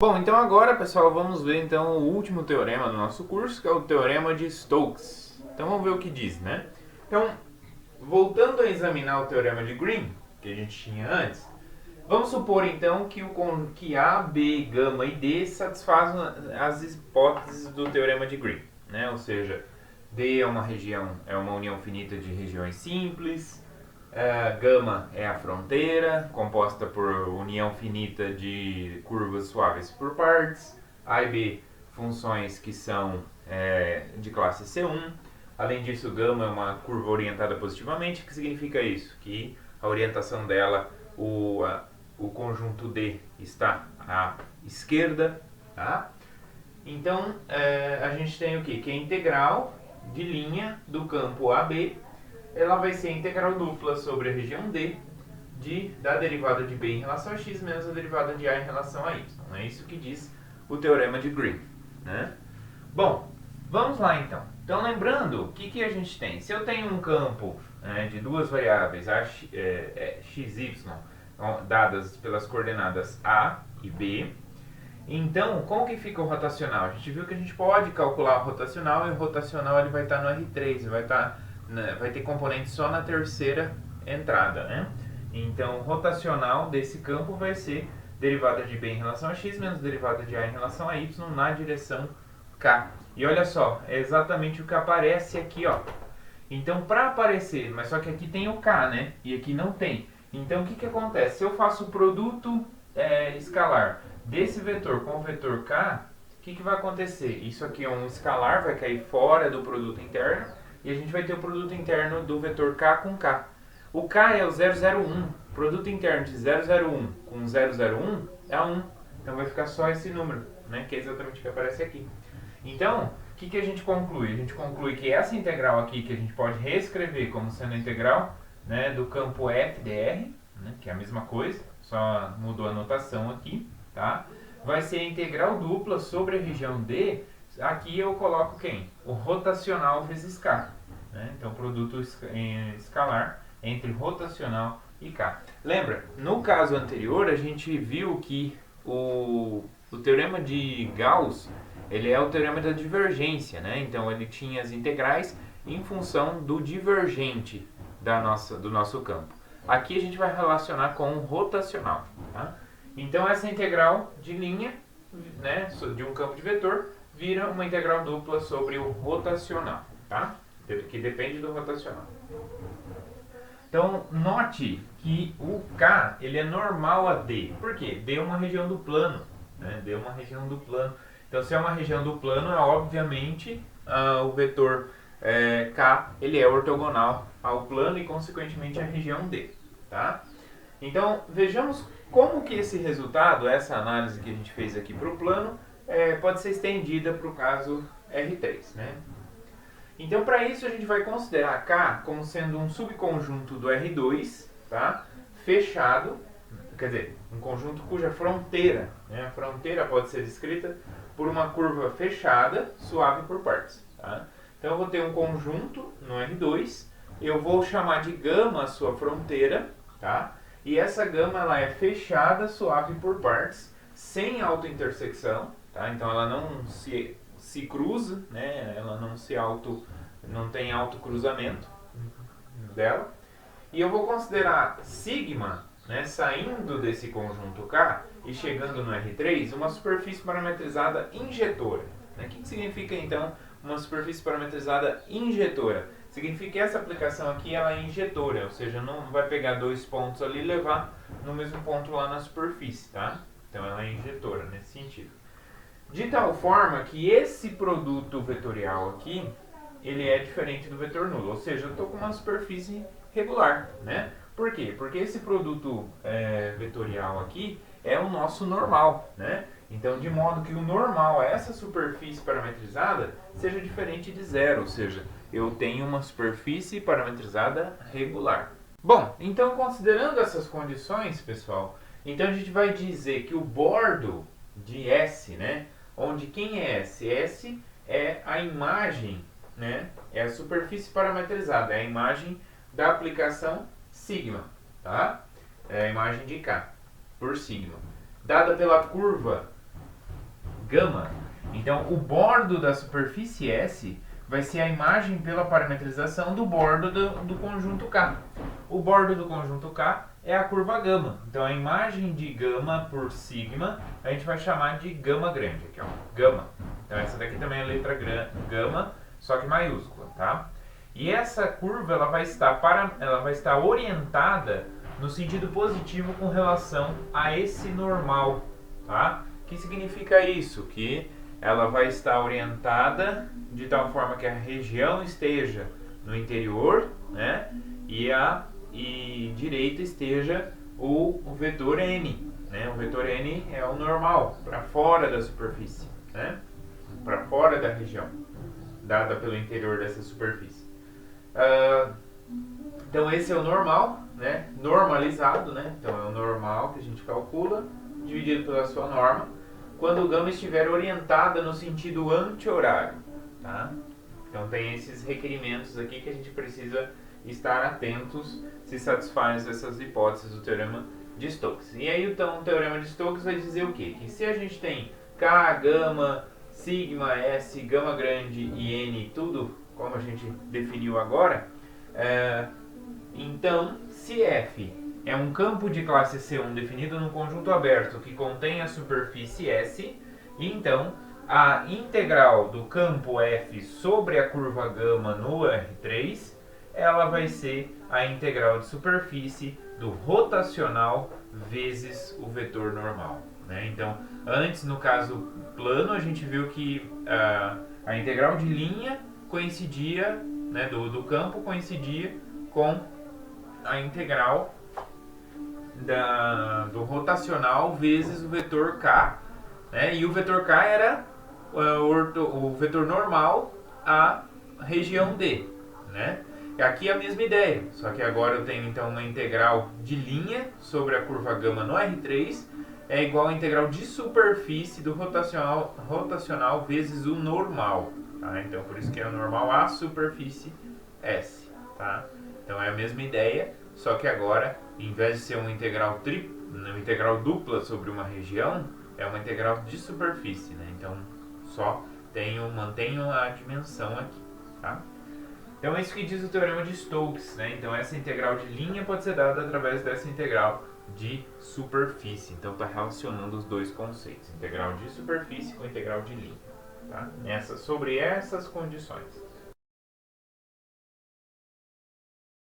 Bom, então agora, pessoal, vamos ver então o último teorema do nosso curso, que é o Teorema de Stokes. Então vamos ver o que diz, né? Então, voltando a examinar o Teorema de Green, que a gente tinha antes, vamos supor então que A, B, gama e D satisfazem as hipóteses do Teorema de Green, né? Ou seja, D é uma união finita de regiões simples, gama é a fronteira, composta por união finita de curvas suaves por partes. A e B, funções que são de classe C1. Além disso, gama é uma curva orientada positivamente. O que significa isso? Que a orientação dela, o conjunto D está à esquerda. Tá? Então, a gente tem o quê? Que a integral de linha do campo AB ela vai ser a integral dupla sobre a região D da derivada de B em relação a x menos a derivada de A em relação a y. É isso que diz o Teorema de Green. Né? Bom, vamos lá então. Então lembrando, o que a gente tem? Se eu tenho um campo de duas variáveis x, y, dadas pelas coordenadas A e B, então, como que fica o rotacional? A gente viu que a gente pode calcular o rotacional e o rotacional ele vai estar no R3, vai ter componente só na terceira entrada, né? Então, o rotacional desse campo vai ser derivada de B em relação a x menos derivada de A em relação a y na direção K. E olha só, é exatamente o que aparece aqui, ó. Então, para aparecer, mas só que aqui tem o K, né? E aqui não tem. Então, o que acontece? Se eu faço o produto escalar desse vetor com o vetor K, o que vai acontecer? Isso aqui é um escalar, vai cair fora do produto interno, e a gente vai ter o produto interno do vetor K com K. O K é o 001, produto interno de 001 com 001 é 1, então vai ficar só esse número, né, que é exatamente o que aparece aqui. Então, o que a gente conclui? A gente conclui que essa integral aqui, que a gente pode reescrever como sendo a integral do campo FDR, que é a mesma coisa, só mudou a notação aqui, tá? Vai ser a integral dupla sobre a região D. Aqui eu coloco quem? O rotacional vezes K. Né? Então, produto escalar entre rotacional e K. Lembra, no caso anterior, a gente viu que o teorema de Gauss ele é o teorema da divergência. Né? Então, ele tinha as integrais em função do divergente do nosso campo. Aqui a gente vai relacionar com o rotacional. Tá? Então, essa integral de linha, né, de um campo de vetor, vira uma integral dupla sobre o rotacional, tá? Que depende do rotacional. Então, note que o K ele é normal a D. Por quê? D é uma região do plano. Né? D é uma região do plano. Então, se é uma região do plano, obviamente o vetor K ele é ortogonal ao plano e, consequentemente, à região D. Tá? Então, vejamos como que esse resultado, essa análise que a gente fez aqui para o plano, pode ser estendida para o caso R3. Né? Então, para isso, a gente vai considerar K como sendo um subconjunto do R2, tá? Fechado, quer dizer, um conjunto cuja fronteira, né? A fronteira pode ser descrita por uma curva fechada, suave por partes. Tá? Então, eu vou ter um conjunto no R2, eu vou chamar de gama a sua fronteira, tá? E essa gama ela é fechada, suave por partes, sem autointersecção, tá? Então ela não se cruza, né? Ela não tem autocruzamento dela. E eu vou considerar sigma, né, saindo desse conjunto K e chegando no R3, uma superfície parametrizada injetora. Né? O que significa então uma superfície parametrizada injetora? Significa que essa aplicação aqui ela é injetora, ou seja, não vai pegar dois pontos ali e levar no mesmo ponto lá na superfície, tá? Então ela é injetora nesse sentido. De tal forma que esse produto vetorial aqui, ele é diferente do vetor nulo, ou seja, eu estou com uma superfície regular, né? Por quê? Porque esse produto vetorial aqui é o nosso normal, né? Então, de modo que o normal, essa superfície parametrizada, seja diferente de zero, ou seja, eu tenho uma superfície parametrizada regular. Bom, então considerando essas condições, pessoal, então a gente vai dizer que o bordo de S, né, onde quem é S? S é a imagem, né, é a superfície parametrizada, é a imagem da aplicação sigma, tá? É a imagem de K por sigma, dada pela curva gama. Então, o bordo da superfície S vai ser a imagem pela parametrização do bordo do conjunto K. O bordo do conjunto K é a curva gama. Então, a imagem de gama por sigma a gente vai chamar de gama grande. Aqui, ó, gama. Então, essa daqui também é a letra gama, só que maiúscula, tá? E essa curva ela vai estar orientada no sentido positivo com relação a esse normal, tá? O que significa isso? Que ela vai estar orientada de tal forma que a região esteja no interior, né? E direita esteja o vetor n, né? O vetor n é o normal, para fora da superfície, né? Para fora da região dada pelo interior dessa superfície. Então esse é o normal, né? Normalizado, né? Então é o normal que a gente calcula, dividido pela sua norma, quando o gama estiver orientada no sentido anti-horário, tá? Então tem esses requerimentos aqui que a gente precisa estar atentos se satisfaz essas hipóteses do teorema de Stokes. E aí então o teorema de Stokes vai dizer o quê? Que se a gente tem K, gama, sigma, S, gama grande e N, tudo como a gente definiu agora, então se F é um campo de classe C1 definido num conjunto aberto que contém a superfície S, e então a integral do campo F sobre a curva gama no R3, ela vai ser a integral de superfície do rotacional vezes o vetor normal, né? Então, antes no caso plano, a gente viu que a integral de linha coincidia, né, do campo coincidia com a integral do rotacional vezes o vetor K, né? E o vetor K era o vetor normal à região D, né? E aqui é a mesma ideia, só que agora eu tenho então uma integral de linha sobre a curva gama no R3 é igual à integral de superfície do rotacional vezes o normal, tá? Então por isso que é o normal à superfície S, tá? Então é a mesma ideia, só que agora, em vez de ser uma integral dupla sobre uma região, é uma integral de superfície, né? Então só mantenho a dimensão aqui, tá? Então é isso que diz o teorema de Stokes, né? Então essa integral de linha pode ser dada através dessa integral de superfície. Então está relacionando os dois conceitos, integral de superfície com integral de linha, tá? Sobre essas condições.